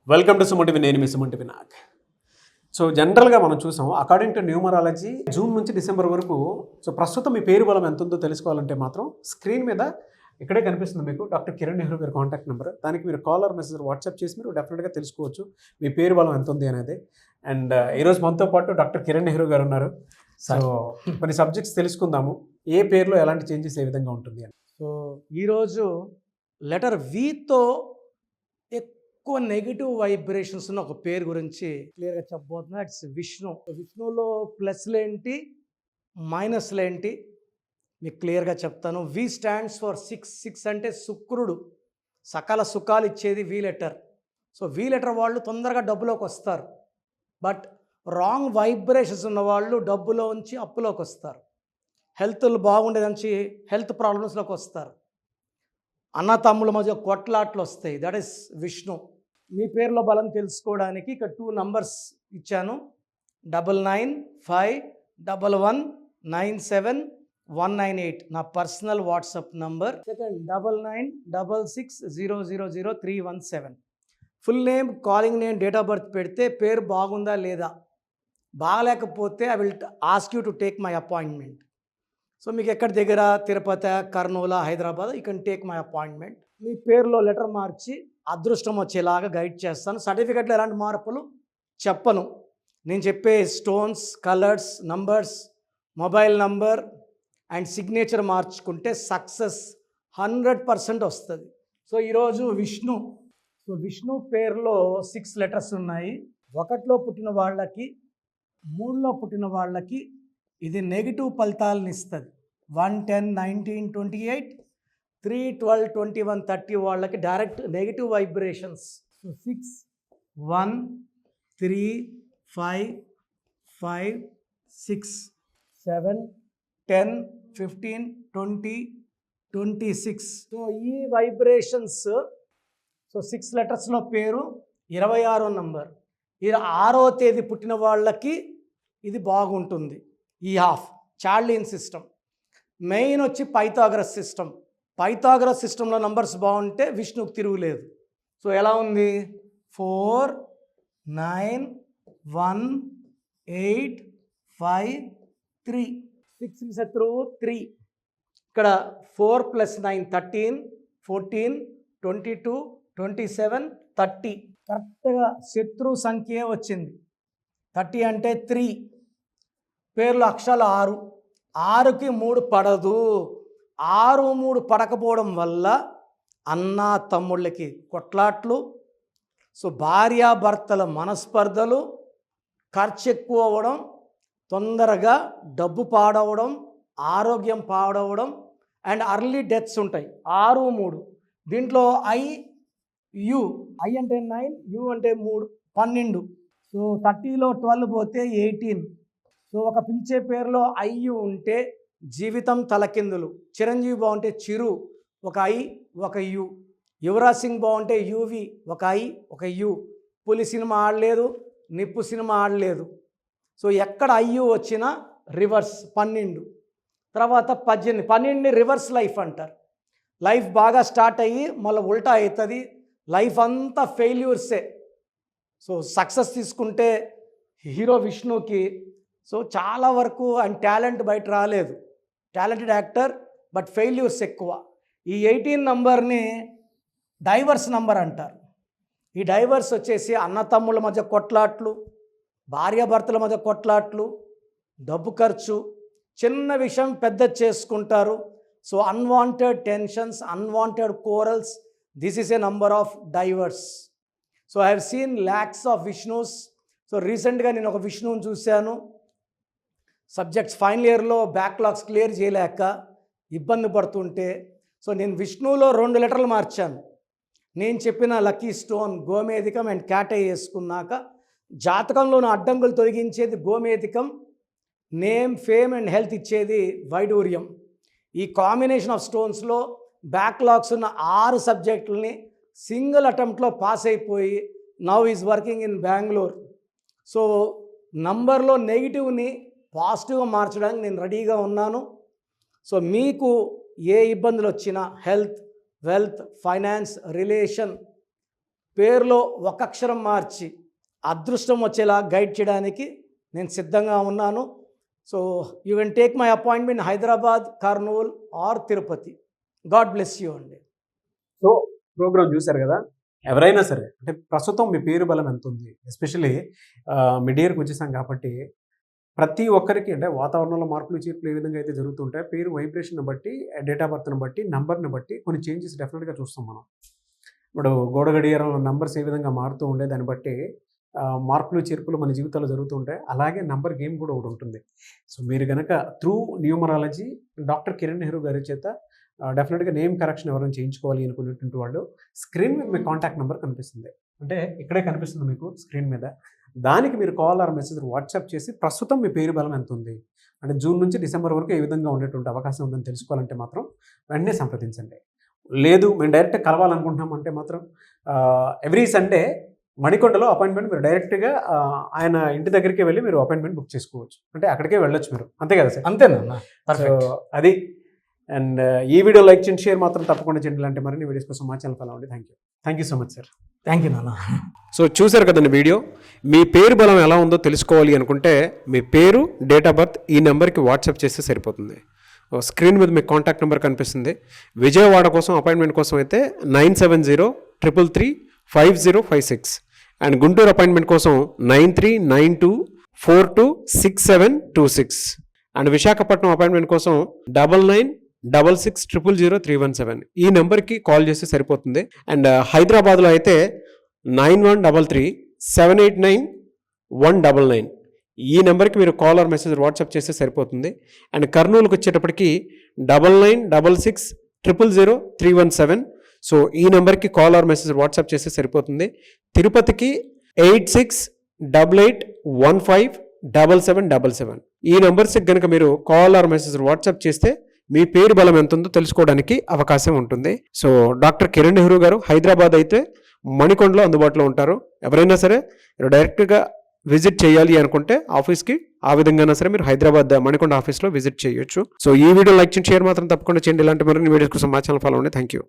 Welcome to సుమంటివి, నేను మీ సుమంటివి Nag. So జనరల్గా మనం చూసాం, అకార్డింగ్ టు న్యూమరాలజీ జూన్ నుంచి డిసెంబర్ వరకు సో ప్రస్తుతం మీ పేరు బలం ఎంత ఉందో తెలుసుకోవాలంటే మాత్రం స్క్రీన్ మీద ఇక్కడే కనిపిస్తుంది మీకు డాక్టర్ కిరణ్ నెహ్రూ గారి కాంటాక్ట్ నెంబర్. దానికి మీరు కాలర్ మెసేజ్ వాట్సాప్ చేసి మీరు డెఫినెట్గా తెలుసుకోవచ్చు మీ పేరు బలం ఎంత ఉంది అనేది. అండ్ ఈరోజు మనతో పాటు డాక్టర్ కిరణ్ నెహ్రూ గారు ఉన్నారు. సో కొన్ని సబ్జెక్ట్స్ తెలుసుకుందాము, ఏ పేరులో ఎలాంటి చేంజెస్ ఏ విధంగా ఉంటుంది అని. సో ఈరోజు లెటర్ వితో ఎక్కువ నెగిటివ్ వైబ్రేషన్స్ ఉన్న ఒక పేరు గురించి క్లియర్గా చెప్పబోతున్నా. ఇట్స్ విష్ణు. విష్ణులో ప్లస్లు ఏంటి, మైనస్లు ఏంటి మీకు క్లియర్గా చెప్తాను. V stands for six. Six అంటే శుక్రుడు, సకల సుఖాలు ఇచ్చేది V letter. So V letter వాళ్ళు తొందరగా డబ్బులోకి వస్తారు. బట్ రాంగ్ వైబ్రేషన్స్ ఉన్న వాళ్ళు డబ్బులో ఉంచి అప్పులోకి వస్తారు. హెల్త్లు బాగుండేదని హెల్త్ ప్రాబ్లమ్స్లోకి వస్తారు. అన్న తమ్ముళ్ళ మధ్య కొట్లాట్లు వస్తాయి. That is Vishnu. మీ పేరులో బలం తెలుసుకోవడానికి ఇక్కడ 2 నంబర్స్ ఇచ్చాను. 99511197 నా personal WhatsApp number. Second 9966600317. Full name, calling name, date of birth పెడితే పేరు బాగుందా లేదా, బాగలేకపోతే I will ask you to take my appointment. So మీకు ఎక్కడి దగ్గర, Tirupati, Kurnool, Hyderabad, you can take my appointment. మీ పేరులో లెటర్ మార్చి అదృష్టం వచ్చేలాగా గైడ్ చేస్తాను. సర్టిఫికెట్లో ఎలాంటి మార్పులు చెప్పను. నేను చెప్పే stones, colours, numbers, mobile number and signature మార్చుకుంటే సక్సెస్ 100% వస్తుంది. సో ఈరోజు విష్ణు. సో విష్ణు పేరులో 6 లెటర్స్ ఉన్నాయి. 1లో పుట్టిన వాళ్ళకి, 3లో పుట్టిన వాళ్ళకి ఇది నెగిటివ్ ఫలితాలను ఇస్తుంది. 1, 10, 19, 28, 3, 12, 21, 30 వాళ్ళకి direct negative vibrations. So 6, 1, 3, 5, 5, 6, 7, 10, 15, 20, 26. So ఈ వైబ్రేషన్స్, సో 6 లెటర్స్లో పేరు 26వ నంబర్. ఇది 6వ తేదీ పుట్టిన వాళ్ళకి ఇది బాగుంటుంది. ఈ హాఫ్ చార్లియన్ సిస్టమ్. మెయిన్ వచ్చి పైథాగరస్ సిస్టమ్. పైథాగరస్ సిస్టంలో నంబర్స్ బాగుంటే విష్ణుకు తిరుగులేదు. సో ఎలా ఉంది? 4, 9, 1, 8, 5, 3. 6 శత్రువు 3. ఇక్కడ 4 + 9 13, 14, 22, 27, 30. కరెక్ట్గా శత్రు సంఖ్య వచ్చింది. 30 అంటే 3. పేర్లు అక్షరాలు 6. 6కి 3 పడదు. 6, 3 పడకపోవడం వల్ల అన్న తమ్ముళ్ళకి కొట్లాట్లు, సో భార్యాభర్తల మనస్పర్ధలు, ఖర్చు ఎక్కువ అవ్వడం, తొందరగా డబ్బు పాడవడం, ఆరోగ్యం పాడవడం అండ్ అర్లీ డెత్స్ ఉంటాయి. 6, 3. దీంట్లో యు అంటే 9, యు అంటే 3, 12. సో 30లో 12 పోతే 18. సో ఒక పిలిచే పేరులో ఐయు ఉంటే జీవితం తలకిందులు. చిరంజీవి బాగుంటే చిరు, ఒక ఐ ఒక యు. యువరాజ్ సింగ్ బాగుంటే యువి, ఒక ఐ ఒక యు. పులి సినిమా ఆడలేదు, నిప్పు సినిమా ఆడలేదు. సో ఎక్కడ ఐయు వచ్చినా రివర్స్. 12 తర్వాత 18. 12ని రివర్స్ లైఫ్ అంటారు. లైఫ్ బాగా స్టార్ట్ అయ్యి మళ్ళీ ఉల్టా అవుతుంది. లైఫ్ అంతా ఫెయిల్యూర్సే. సో సక్సెస్ తీసుకుంటే హీరో విష్ణుకి సో చాలా వరకు ఆయన టాలెంట్ బయట రాలేదు. టాలెంటెడ్ యాక్టర్, బట్ ఫెయిల్యూర్స్ ఎక్కువ. ఈ 18 నంబర్ని డైవర్స్ నంబర్ అంటారు. ఈ డైవర్స్ వచ్చేసి అన్నతమ్ముల మధ్య కొట్లాట్లు, భార్యాభర్తల మధ్య కొట్లాట్లు, డబ్బు ఖర్చు, చిన్న విషయం పెద్ద చేసుకుంటారు. So unwanted tensions, unwanted corals. This is a number of divorce. So I have seen lakhs of Vishnu's. So రీసెంట్గా నేను ఒక విష్ణువుని చూశాను. సబ్జెక్ట్స్ ఫైనల్ ఇయర్లో బ్యాక్లాగ్స్ క్లియర్ చేయలేక ఇబ్బంది పడుతుంటే, సో నేను విష్ణువులో 2 లెటర్లు మార్చాను. నేను చెప్పిన లక్కీ స్టోన్ గోమేధికం అండ్ క్యాటై వేసుకున్నాక జాతకంలోని అడ్డంకులు తొలగించేది గోమేధికం, నేమ్, ఫేమ్ అండ్ హెల్త్ ఇచ్చేది వైడూర్యం. ఈ కాంబినేషన్ ఆఫ్ స్టోన్స్లో బ్యాక్లాగ్స్ ఉన్న 6 సబ్జెక్టులని సింగిల్ అటెంప్ట్లో పాస్ అయిపోయి now is working in Bengaluru. So నంబర్లో నెగిటివ్ని పాజిటివ్గా మార్చడానికి నేను రెడీగా ఉన్నాను. సో మీకు ఏ ఇబ్బందులు వచ్చినా, హెల్త్, వెల్త్, ఫైనాన్స్, రిలేషన్, పేరులో ఒక అక్షరం మార్చి అదృష్టం వచ్చేలా గైడ్ చేయడానికి నేను సిద్ధంగా ఉన్నాను. So you can take my appointment Hyderabad, Kurnool or Tirupati. God bless you అండి. సో ప్రోగ్రామ్ చూశారు కదా, ఎవరైనా సరే అంటే ప్రస్తుతం మీ పేరు బలం ఎంత ఉంది, ఎస్పెషలీ మిడ్ ఇయర్కి వచ్చేసాం కాబట్టి ప్రతి ఒక్కరికి అంటే వాతావరణంలో మార్పులు చేర్పులు ఏ విధంగా అయితే జరుగుతుంటాయి, పేరు వైబ్రేషన్ బట్టి, డేట్ ఆఫ్ బర్త్ని బట్టి, నంబర్ని బట్టి కొన్ని చేంజెస్ డెఫినెట్గా చూస్తాం మనం. ఇప్పుడు గోడ గడియారంలో నంబర్స్ ఏ విధంగా మారుతూ ఉండే దాన్ని బట్టి మార్పులు చేర్పులు మన జీవితాల్లో జరుగుతూ ఉంటాయి. అలాగే నంబర్ గేమ్ కూడా ఒకటి ఉంటుంది. సో మీరు కనుక through numerology doctor Kiran Nehru గారి చేత డెఫినెట్గా నేమ్ కరెక్షన్ ఎవరైనా చేయించుకోవాలి అనుకునేటువంటి వాళ్ళు స్క్రీన్ మీద మీ కాంటాక్ట్ నెంబర్ కనిపిస్తుంది, అంటే ఇక్కడే కనిపిస్తుంది మీకు స్క్రీన్ మీద. దానికి మీరు కాల్ ఆర్ మెసేజ్ వాట్సాప్ చేసి ప్రస్తుతం మీ పేరు బలం ఎంత ఉంది, అంటే జూన్ నుంచి డిసెంబర్ వరకు ఏ విధంగా ఉండేటువంటి అవకాశం ఉందని తెలుసుకోవాలంటే మాత్రం వెంటనే సంప్రదించండి. లేదు మేము డైరెక్ట్ కలవాలనుకుంటున్నాం అంటే మాత్రం ఎవ్రీ సండే మణికొండలో అపాయింట్మెంట్ మీరు డైరెక్ట్గా ఆయన ఇంటి దగ్గరికి వెళ్ళి మీరు అపాయింట్మెంట్ బుక్ చేసుకోవచ్చు, అంటే అక్కడికే వెళ్ళొచ్చు మీరు, అంతే కదా సార్? అంతేనా? సో అది. అండ్ ఈ వీడియో లైక్ చేయండి, షేర్ మాత్రం తప్పకుండా చేయండి. అంటే మరిన్ని వీడియోస్ కోసం మా ఛానల్ ఫాలో అవ్వండి. Thank you so much sir. Thank you నాన్న. సో చూశారు కదండి వీడియో. మీ పేరు బలం ఎలా ఉందో తెలుసుకోవాలి అనుకుంటే మీ పేరు, డేట్ ఆఫ్ బర్త్ ఈ నెంబర్కి వాట్సాప్ చేస్తే సరిపోతుంది. స్క్రీన్ మీద మీకు కాంటాక్ట్ నెంబర్ కనిపిస్తుంది. విజయవాడ కోసం అపాయింట్మెంట్ కోసం అయితే 9703335056 అండ్ గుంటూరు అపాయింట్మెంట్ కోసం 9392426726 అండ్ విశాఖపట్నం అపాయింట్మెంట్ కోసం 9966000317 ఈ నెంబర్కి కాల్ చేస్తే సరిపోతుంది. అండ్ హైదరాబాద్లో అయితే 9133789199 ఈ నెంబర్కి మీరు కాల్ ఆర్ మెసేజ్ వాట్సాప్ చేస్తే సరిపోతుంది. అండ్ కర్నూలుకి వచ్చేటప్పటికి 9966000317 సో ఈ నెంబర్కి కాల్ ఆర్ మెసేజ్ వాట్సాప్ చేస్తే సరిపోతుంది. తిరుపతికి 8688157777 ఈ నెంబర్స్కి కనుక మీరు కాల్ ఆర్ మెసేజ్ వాట్సాప్ చేస్తే మీ పేరు బలం ఎంత ఉందో తెలుసుకోవడానికి అవకాశం ఉంటుంది. సో డాక్టర్ కిరణ్ నెహ్రూ గారు హైదరాబాద్ అయితే మణికొండలో అందుబాటులో ఉంటారు. ఎవరైనా సరే డైరెక్ట్గా విజిట్ చేయాలి అనుకుంటే ఆఫీస్కి ఆ విధంగా సరే మీరు హైదరాబాద్ మణికొండ ఆఫీస్లో విజిట్ చేయొచ్చు. సో ఈ వీడియో లైక్ చేయండి, షేర్ మాత్రం తప్పకుండా చేయండి. ఇలాంటి మరిన్ని వీడియోస్ కోసం మా ఛానల్ ఫాలో అవ్వండి. Thank you.